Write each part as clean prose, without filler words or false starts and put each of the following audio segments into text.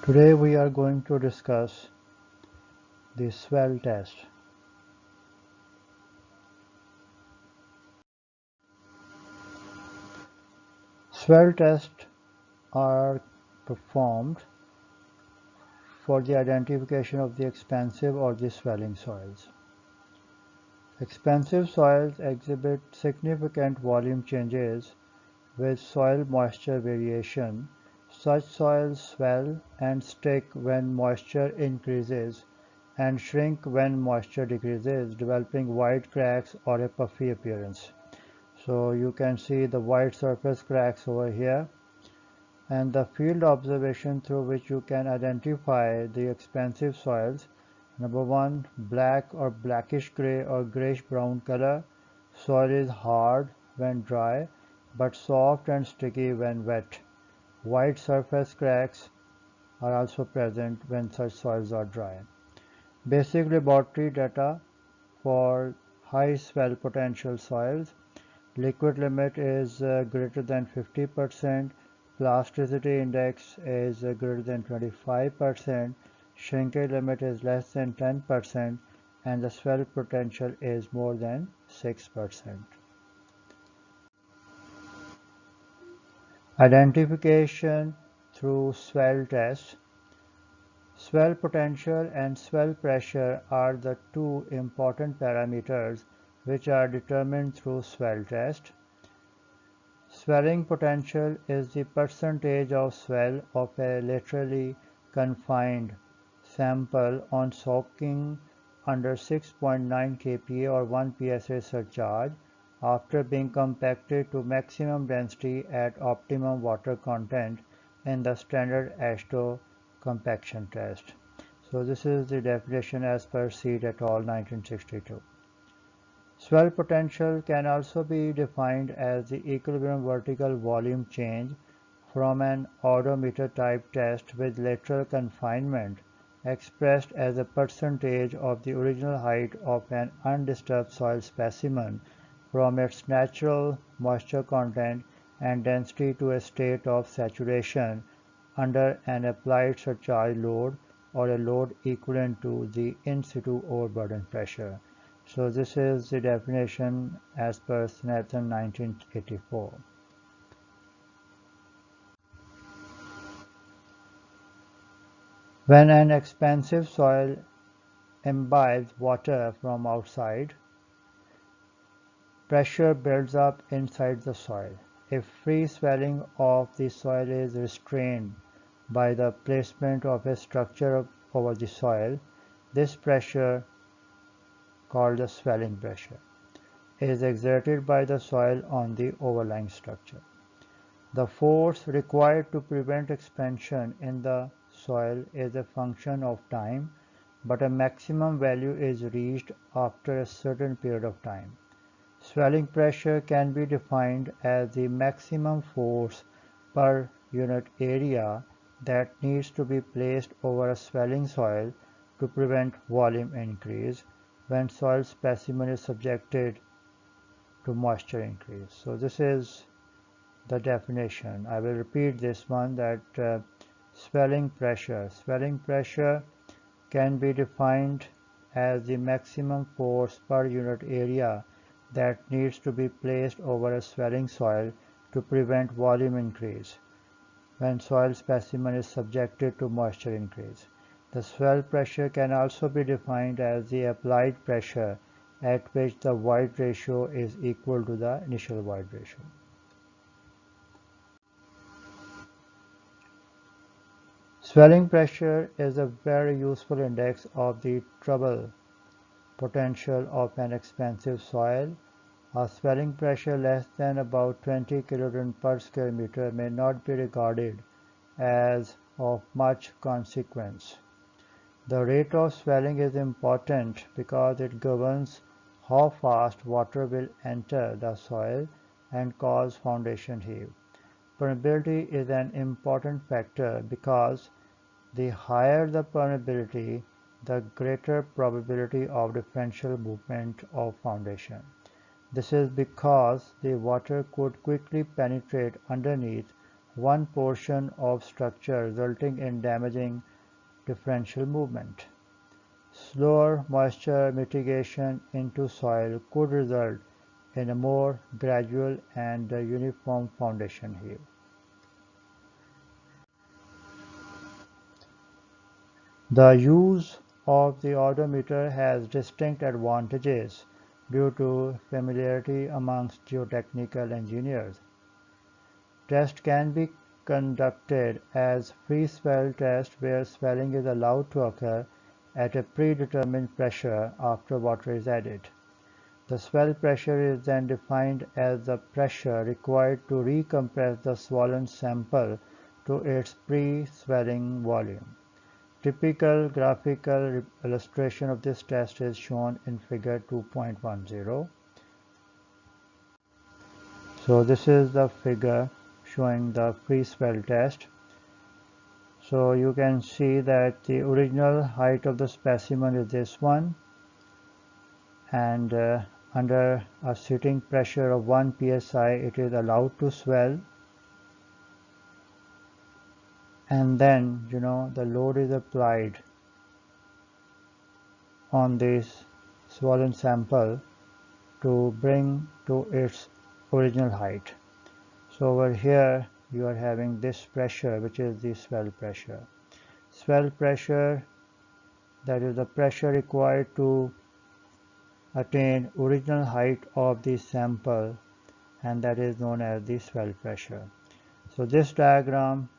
Today we are going to discuss the swell test. Swell tests are performed for the identification of the expansive or the swelling soils. Expansive soils exhibit significant volume changes with soil moisture variation. Such soils swell and stick when moisture increases and shrink when moisture decreases, developing wide cracks or a puffy appearance. So you can see the white surface cracks over here, and the field observation through which you can identify the expansive soils. Number one, black or blackish gray or grayish brown color. Soil is hard when dry but soft and sticky when wet. White surface cracks are also present when such soils are dry. Basic laboratory data for high swell potential soils. Liquid limit is greater than 50%, plasticity index is greater than 25%, shrinkage limit is less than 10%, and the swell potential is more than 6%. Identification through swell test. Swell potential and swell pressure are the two important parameters which are determined through swell test. Swelling potential is the percentage of swell of a laterally confined sample on soaking under 6.9 kPa or 1 psi surcharge after being compacted to maximum density at optimum water content in the standard AASHTO compaction test. So this is the definition as per Seed et al. 1962. Swell potential can also be defined as the equilibrium vertical volume change from an odometer type test with lateral confinement expressed as a percentage of the original height of an undisturbed soil specimen from its natural moisture content and density to a state of saturation under an applied surcharge load or a load equivalent to the in situ overburden pressure. So this is the definition as per Snethan 1984. When an expansive soil imbibes water from outside, pressure builds up inside the soil. If free swelling of the soil is restrained by the placement of a structure over the soil, this pressure, called the swelling pressure, is exerted by the soil on the overlying structure. The force required to prevent expansion in the soil is a function of time, but a maximum value is reached after a certain period of time. Swelling pressure can be defined as the maximum force per unit area that needs to be placed over a swelling soil to prevent volume increase when soil specimen is subjected to moisture increase. So this is the definition. I will repeat this one, that swelling pressure. Swelling pressure can be defined as the maximum force per unit area that needs to be placed over a swelling soil to prevent volume increase when soil specimen is subjected to moisture increase. The swell pressure can also be defined as the applied pressure at which the void ratio is equal to the initial void ratio. Swelling pressure is a very useful index of the trouble potential of an expansive soil. A swelling pressure less than about 20 kilonewton per square meter may not be regarded as of much consequence. The rate of swelling is important because it governs how fast water will enter the soil and cause foundation heave. Permeability is an important factor because the higher the permeability, the greater probability of differential movement of foundation. This is because the water could quickly penetrate underneath one portion of structure, resulting in damaging differential movement. Slower moisture mitigation into soil could result in a more gradual and uniform foundation heave. The use of the odometer has distinct advantages due to familiarity amongst geotechnical engineers. Test can be conducted as free swell test where swelling is allowed to occur at a predetermined pressure after water is added. The swell pressure is then defined as the pressure required to recompress the swollen sample to its pre-swelling volume. Typical graphical illustration of this test is shown in figure 2.10. So this is the figure showing the pre-swell test. So you can see that the original height of the specimen is this one, and under a sitting pressure of 1 psi it is allowed to swell, and then the load is applied on this swollen sample to bring to its original height. So over here you are having this pressure, which is the swell pressure. Swell pressure, that is the pressure required to attain original height of the sample, and that is known as the swell pressure. So this diagram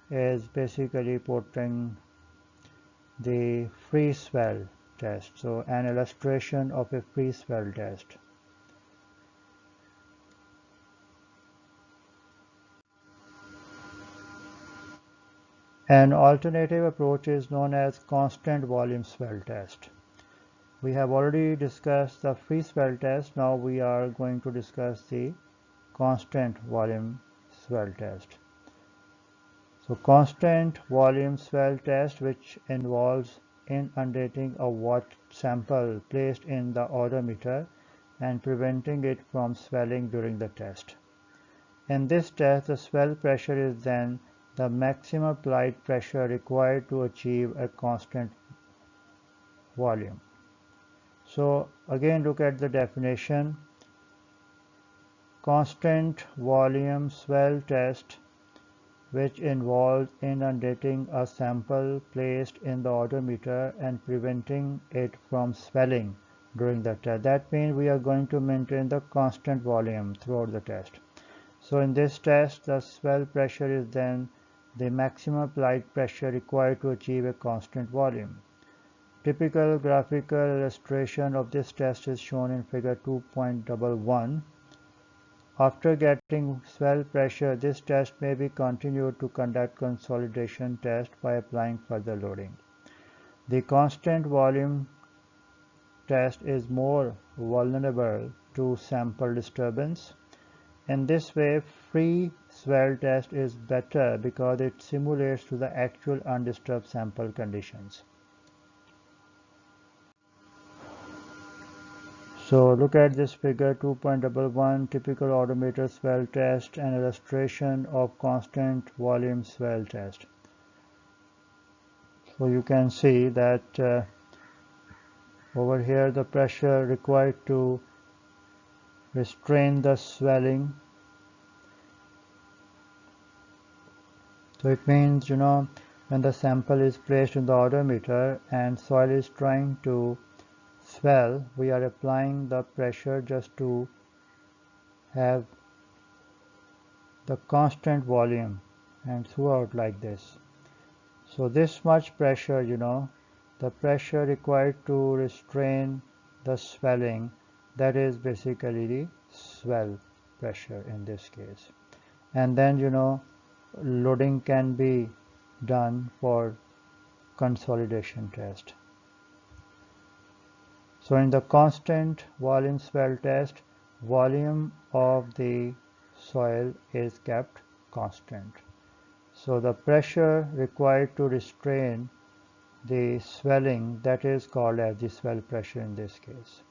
is basically portraying the free swell test. So an illustration of a free swell test. An alternative approach is known as constant volume swell test. We have already discussed the free swell test. Now we are going to discuss the constant volume swell test. So constant volume swell test, which involves inundating a water sample placed in the odometer and preventing it from swelling during the test. In this test, the swell pressure is then the maximum applied pressure required to achieve a constant volume. So again, look at the definition. Constant volume swell test, which involves inundating a sample placed in the odometer and preventing it from swelling during the test. That means we are going to maintain the constant volume throughout the test. So in this test, the swell pressure is then the maximum applied pressure required to achieve a constant volume. Typical graphical illustration of this test is shown in figure 2.11. After getting swell pressure, this test may be continued to conduct consolidation test by applying further loading. The constant volume test is more vulnerable to sample disturbance. In this way, free swell test is better because it simulates to the actual undisturbed sample conditions. So look at this figure 2.11, typical odometer swell test, an illustration of constant volume swell test. So you can see that over here the pressure required to restrain the swelling. So it means, when the sample is placed in the odometer and soil is trying to swell, we are applying the pressure just to have the constant volume and throughout like this. So this much pressure, the pressure required to restrain the swelling, that is basically the swell pressure in this case. And then, loading can be done for consolidation test. So in the constant volume swell test, volume of the soil is kept constant. So the pressure required to restrain the swelling, that is called as the swell pressure in this case.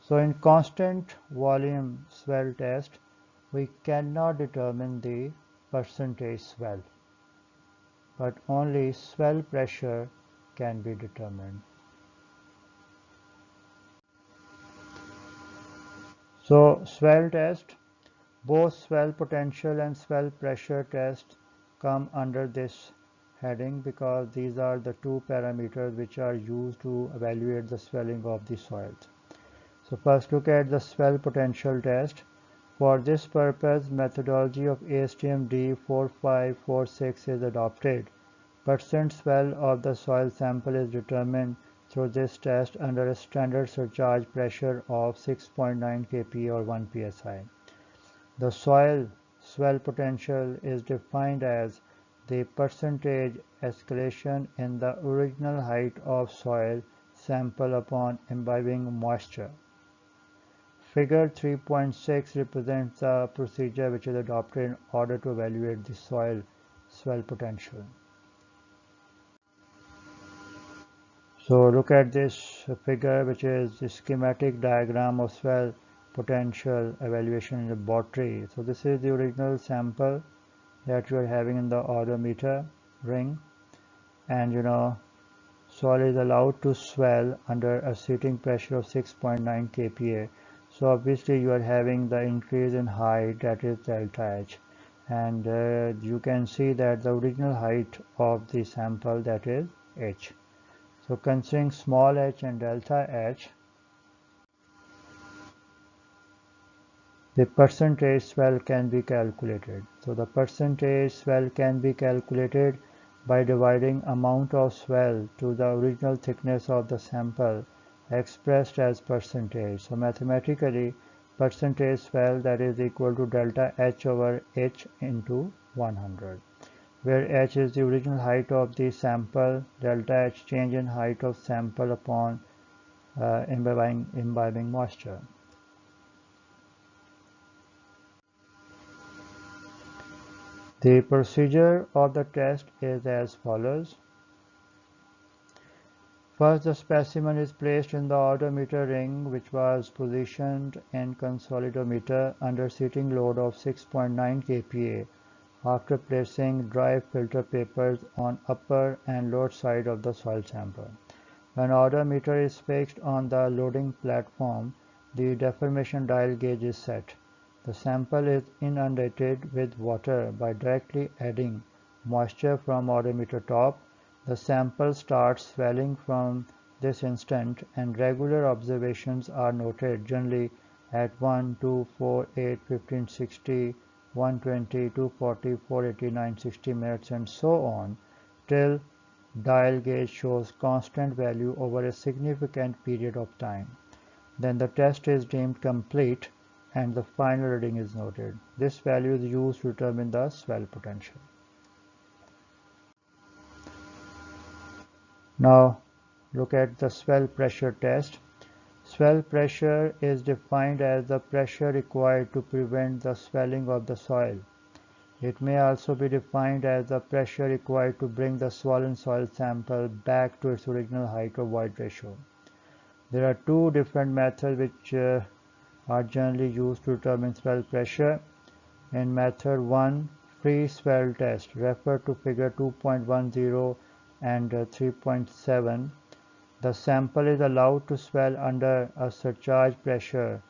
So in constant volume swell test, we cannot determine the percentage swell, but only swell pressure can be determined. So swell test, both swell potential and swell pressure test come under this heading because these are the two parameters which are used to evaluate the swelling of the soils. So first look at the swell potential test. For this purpose, methodology of ASTM D4546 is adopted. Percent swell of the soil sample is determined through this test under a standard surcharge pressure of 6.9 kPa or 1 psi. The soil swell potential is defined as the percentage escalation in the original height of soil sample upon imbibing moisture. Figure 3.6 represents the procedure which is adopted in order to evaluate the soil swell potential. So look at this figure, which is the schematic diagram of swell potential evaluation in laboratory. So this is the original sample that you are having in the odometer ring, and soil is allowed to swell under a seating pressure of 6.9 kPa. So obviously you are having the increase in height, that is delta H, and you can see that the original height of the sample, that is H. So considering small h and delta H, the percentage swell can be calculated. So the percentage swell can be calculated by dividing amount of swell to the original thickness of the sample expressed as percentage. So mathematically, percentage swell, that is equal to delta H over H into 100, where H is the original height of the sample, delta H change in height of sample upon imbibing moisture. The procedure of the test is as follows. First, the specimen is placed in the odometer ring, which was positioned in consolidometer under seating load of 6.9 kPa after placing dry filter papers on upper and lower side of the soil sample. When odometer is fixed on the loading platform, the deformation dial gauge is set. The sample is inundated with water by directly adding moisture from odometer top. The sample starts swelling from this instant, and regular observations are noted, generally at 1, 2, 4, 8, 15, 60, 120, 240, 480, 960 minutes and so on, till dial gauge shows constant value over a significant period of time. Then the test is deemed complete and the final reading is noted. This value is used to determine the swell potential. Now look at the swell pressure test. Swell pressure is defined as the pressure required to prevent the swelling of the soil. It may also be defined as the pressure required to bring the swollen soil sample back to its original height or void ratio. There are two different methods which are generally used to determine swell pressure. In method 1, free swell test, refer to figure 2.10 and 3.7, the sample is allowed to swell under a surcharge pressure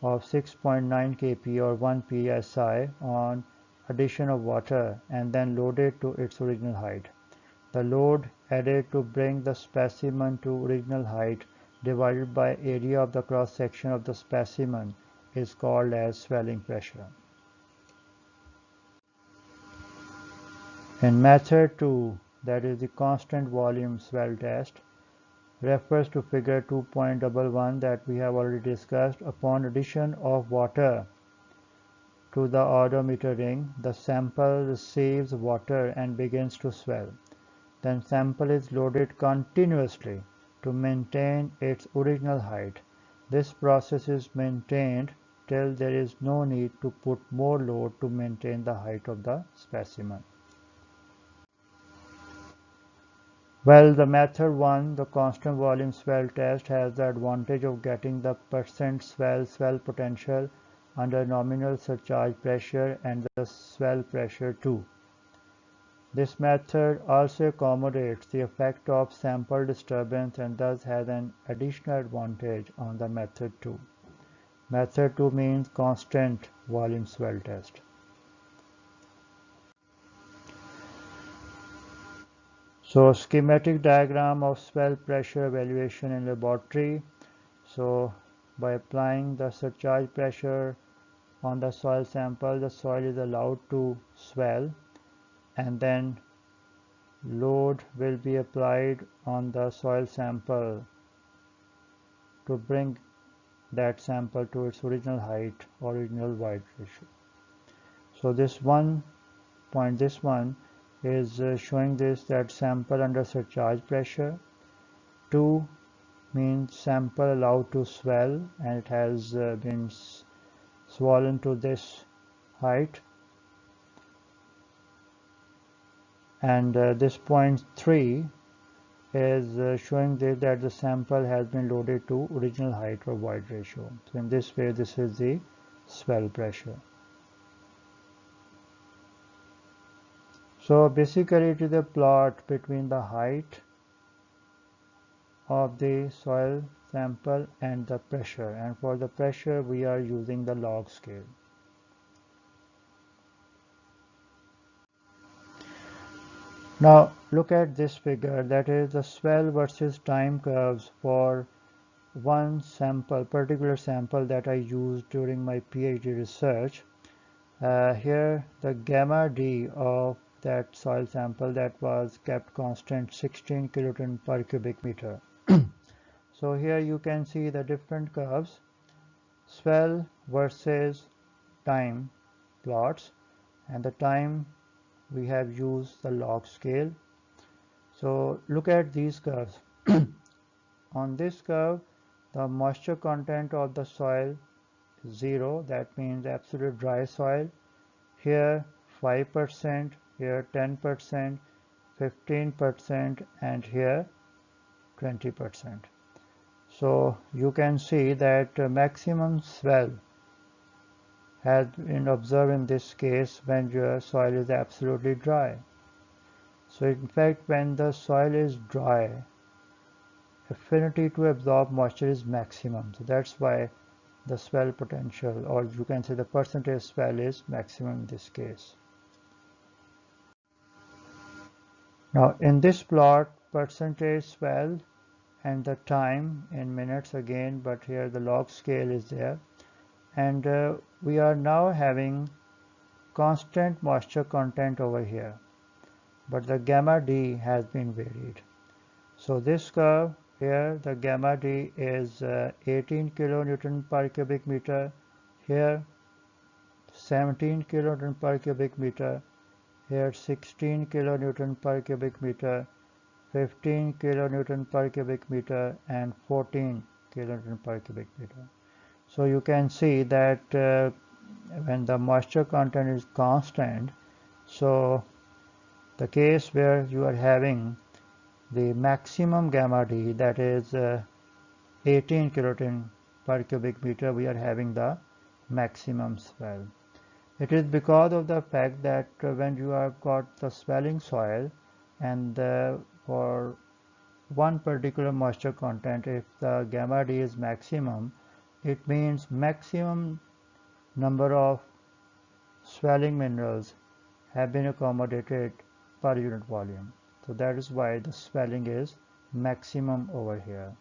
of 6.9 kPa or 1 psi on addition of water and then loaded to its original height. The load added to bring the specimen to original height divided by area of the cross section of the specimen is called as swelling pressure. In method 2, that is the constant volume swell test, refers to figure 2.11 that we have already discussed. Upon addition of water to the odometer ring, the sample receives water and begins to swell. Then sample is loaded continuously to maintain its original height. This process is maintained till there is no need to put more load to maintain the height of the specimen. Well, the method 1, the constant volume swell test, has the advantage of getting the percent swell potential under nominal surcharge pressure and the swell pressure too. This method also accommodates the effect of sample disturbance and thus has an additional advantage on the method 2. Method 2 means constant volume swell test. So schematic diagram of swell pressure evaluation in laboratory. So by applying the surcharge pressure on the soil sample, the soil is allowed to swell, and then load will be applied on the soil sample to bring that sample to its original height, original void ratio. So this one is showing this that sample under surcharge pressure. 2 means sample allowed to swell and it has been swollen to this height, and this point 3 is showing that the sample has been loaded to original height or void ratio. So in this way, this is the swell pressure. So basically it is a plot between the height of the soil sample and the pressure, and for the pressure we are using the log scale. Now look at this figure, that is the swell versus time curves for one sample, particular sample that I used during my PhD research. Here the gamma D of that soil sample that was kept constant 16 kiloton per cubic meter. So here you can see the different curves, swell versus time plots, and the time we have used the log scale. So look at these curves. On this curve, the moisture content of the soil is 0, that means absolute dry soil. Here 5%, here 10%, 15%, and here 20%. So you can see that maximum swell has been observed in this case when your soil is absolutely dry. So in fact, when the soil is dry, affinity to absorb moisture is maximum. So that's why the swell potential, or you can say the percentage swell, is maximum in this case. Now in this plot, percentage swell and the time in minutes again, but here the log scale is there, and we are now having constant moisture content over here, but the gamma D has been varied. So this curve here, the gamma D is 18 kilonewton per cubic meter, here 17 kilonewton per cubic meter, here 16 kilonewton per cubic meter, 15 kilonewton per cubic meter, and 14 kilonewton per cubic meter. So you can see that when the moisture content is constant, so the case where you are having the maximum gamma D, that is 18 kiloton per cubic meter, we are having the maximum swell. It is because of the fact that when you have got the swelling soil and for one particular moisture content, if the gamma D is maximum, it means maximum number of swelling minerals have been accommodated per unit volume. So that is why the swelling is maximum over here,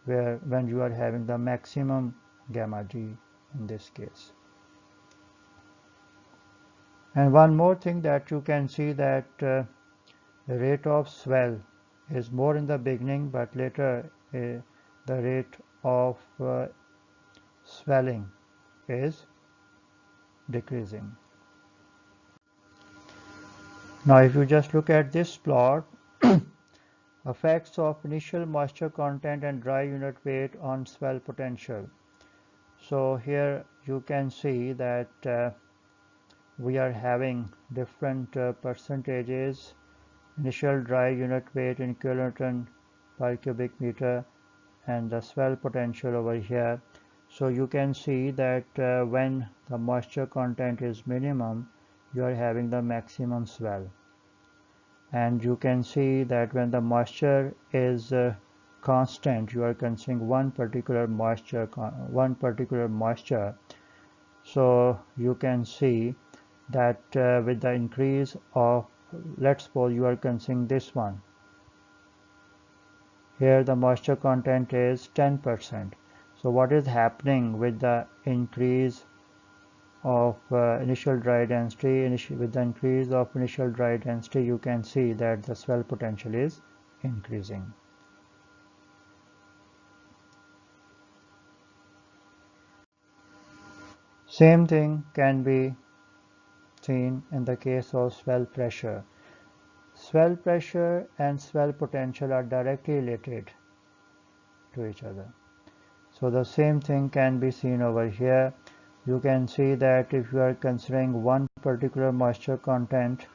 where when you are having the maximum gamma D in this case. And one more thing that you can see, that the rate of swell is more in the beginning, but later the rate of swelling is decreasing. Now if you just look at this plot, effects of initial moisture content and dry unit weight on swell potential. So here you can see that we are having different percentages, initial dry unit weight in kilonewton per cubic meter, and the swell potential over here. So you can see that when the moisture content is minimum, you are having the maximum swell. And you can see that when the moisture is constant, you are considering one particular moisture. So you can see that with the increase of, let's suppose you are considering this one. Here the moisture content is 10%. So what is happening with the increase of initial dry density? With the increase of initial dry density, you can see that the swell potential is increasing. Same thing can be seen in the case of swell pressure. Swell pressure and swell potential are directly related to each other. So the same thing can be seen over here. You can see that if you are considering one particular moisture content,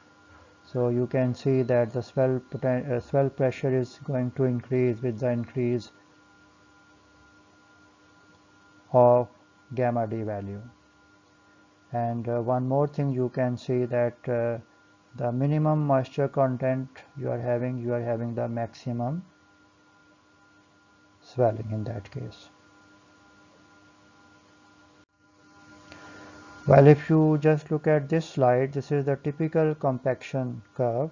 so you can see that the swell pressure is going to increase with the increase of gamma D value. And one more thing, you can see that the minimum moisture content you are having the maximum swelling in that case. Well, if you just look at this slide, this is the typical compaction curve.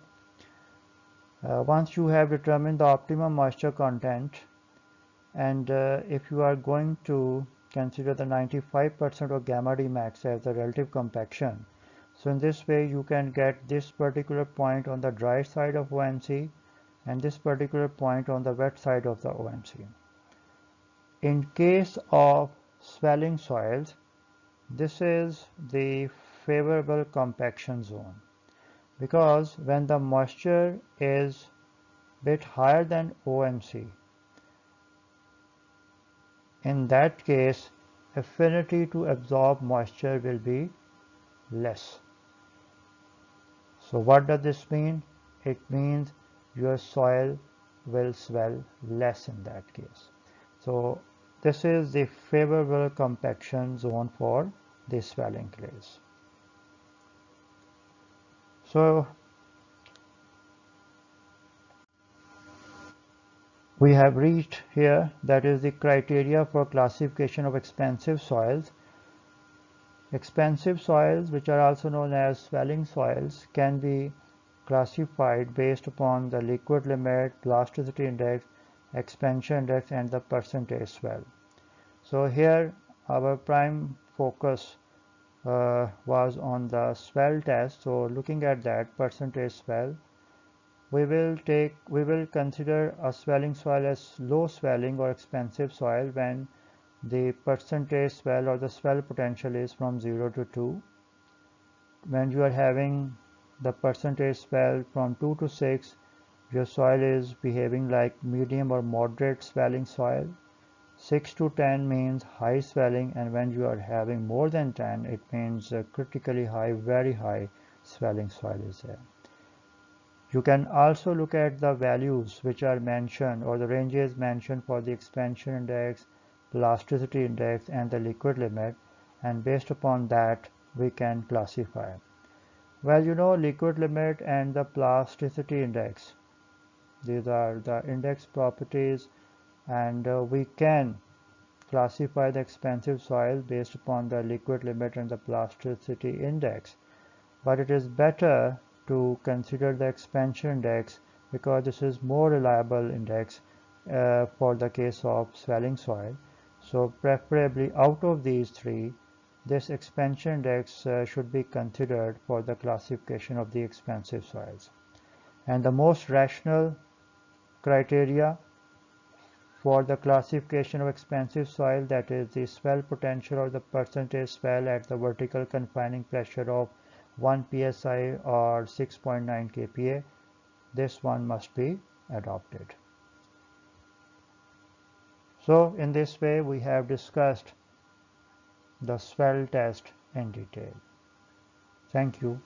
Once you have determined the optimum moisture content, and if you are going to consider the 95% of gamma D max as the relative compaction, so in this way you can get this particular point on the dry side of OMC and this particular point on the wet side of the OMC. In case of swelling soils, this is the favorable compaction zone, because when the moisture is bit higher than OMC, in that case affinity to absorb moisture will be less. So what does this mean? It means your soil will swell less in that case. So this is the favorable compaction zone for the swelling clays. So we have reached here, that is the criteria for classification of expansive soils. Expansive soils, which are also known as swelling soils, can be classified based upon the liquid limit, elasticity index, expansion index, and the percentage swell. So here our prime focus was on the swell test. So looking at that percentage swell, we will consider a swelling soil as low swelling or expansive soil when the percentage swell or the swell potential is from 0 to 2. When you are having the percentage swell from 2 to 6, your soil is behaving like medium or moderate swelling soil. 6 to 10 means high swelling, and when you are having more than 10, it means critically high, very high swelling soil is there. You can also look at the values which are mentioned, or the ranges mentioned, for the expansion index, elasticity index, and the liquid limit, and based upon that we can classify. Well, you know, liquid limit and the plasticity index, these are the index properties, and we can classify the expansive soil based upon the liquid limit and the plasticity index. But it is better to consider the expansion index, because this is more reliable index for the case of swelling soil. So preferably out of these three, this expansion index should be considered for the classification of the expansive soils. And the most rational criteria for the classification of expansive soil, that is the swell potential or the percentage swell at the vertical confining pressure of 1 psi or 6.9 kPa, this one must be adopted. So in this way we have discussed the swell test in detail. Thank you.